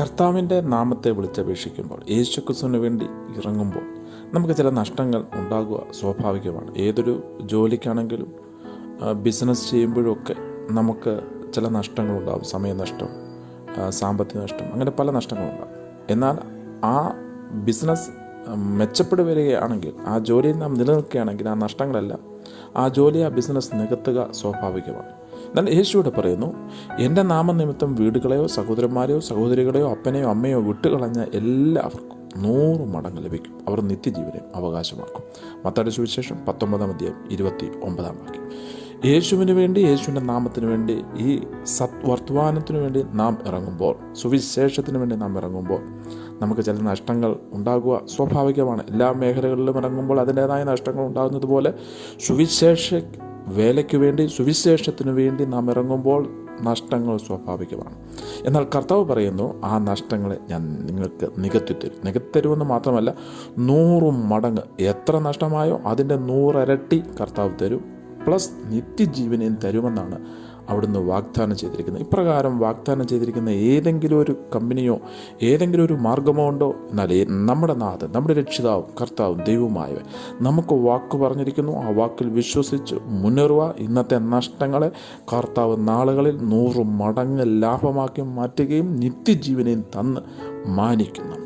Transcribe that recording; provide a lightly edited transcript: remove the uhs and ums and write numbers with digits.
കർത്താവിൻ്റെ നാമത്തെ വിളിച്ചപേക്ഷിക്കുമ്പോൾ, യേശുക്രിസ്തുവിന് വേണ്ടി ഇറങ്ങുമ്പോൾ നമുക്ക് ചില നഷ്ടങ്ങൾ ഉണ്ടാകുക സ്വാഭാവികമാണ്. ഏതൊരു ജോലിക്കാണെങ്കിലും ബിസിനസ് ചെയ്യുമ്പോഴൊക്കെ നമുക്ക് ചില നഷ്ടങ്ങളുണ്ടാകും. സമയനഷ്ടം, സാമ്പത്തിക നഷ്ടം, അങ്ങനെ പല നഷ്ടങ്ങളുണ്ടാകും. എന്നാൽ ആ ബിസിനസ് മെച്ചപ്പെടുകയാണെങ്കിൽ, ആ ജോലിയിൽ നാം നിലനിൽക്കുകയാണെങ്കിൽ, ആ നഷ്ടങ്ങളെല്ലാം ആ ജോലി, ആ ബിസിനസ് നികത്തുക സ്വാഭാവികമാണ്. എന്നാൽ യേശുവിടെ പറയുന്നു, എൻ്റെ നാമനിമിത്തം വീടുകളെയോ സഹോദരന്മാരെയോ സഹോദരികളെയോ അപ്പനെയോ അമ്മയോ വിട്ടുകളഞ്ഞ എല്ലാവർക്കും 100 മടങ്ങ് ലഭിക്കും. അവർ നിത്യജീവനെ അവകാശമാക്കും. മത്തായിയുടെ സുവിശേഷം 19:29. യേശുവിന് വേണ്ടി, യേശുവിൻ്റെ നാമത്തിന് വേണ്ടി, ഈ വർത്തമാനത്തിന് വേണ്ടി നാം ഇറങ്ങുമ്പോൾ, സുവിശേഷത്തിന് വേണ്ടി നാം ഇറങ്ങുമ്പോൾ നമുക്ക് ചില നഷ്ടങ്ങൾ ഉണ്ടാകുക സ്വാഭാവികമാണ്. എല്ലാ മേഖലകളിലും ഇറങ്ങുമ്പോൾ അതിൻ്റേതായ നഷ്ടങ്ങൾ ഉണ്ടാകുന്നത് പോലെ സുവിശേഷ വേലയ്ക്ക് വേണ്ടി, സുവിശേഷത്തിന് വേണ്ടി നാം ഇറങ്ങുമ്പോൾ നഷ്ടങ്ങൾ സ്വാഭാവികമാണ്. എന്നാൽ കർത്താവ് പറയുന്നു, ആ നഷ്ടങ്ങളെ ഞാൻ നിങ്ങൾക്ക് നികത്തിത്തരുമെന്ന് മാത്രമല്ല, 100 മടങ്ങ് എത്ര നഷ്ടമായോ അതിൻ്റെ 100 ഇരട്ടി കർത്താവ് തരും, പ്ലസ് നിത്യജീവനെയും തരുമെന്നാണ് അവിടുന്ന് വാഗ്ദാനം ചെയ്തിരിക്കുന്നത്. ഇപ്രകാരം വാഗ്ദാനം ചെയ്തിരിക്കുന്ന ഏതെങ്കിലും ഒരു കമ്പനിയോ ഏതെങ്കിലും ഒരു മാർഗമോ ഉണ്ടോ? എന്നാൽ നമ്മുടെ നാഥൻ, നമ്മുടെ രക്ഷിതാവ്, കർത്താവും ദൈവവുമായവൻ നമുക്ക് വാക്ക് പറഞ്ഞിരിക്കുന്നു. ആ വാക്കിൽ വിശ്വസിച്ച് മുന്നേറുക. ഇന്നത്തെ നഷ്ടങ്ങളെ കർത്താവ് നാളുകളിൽ 100 മടങ്ങ് ലാഭമാക്കി മാറ്റുകയും നിത്യജീവനെയും തന്ന് മാനിക്കുന്നു.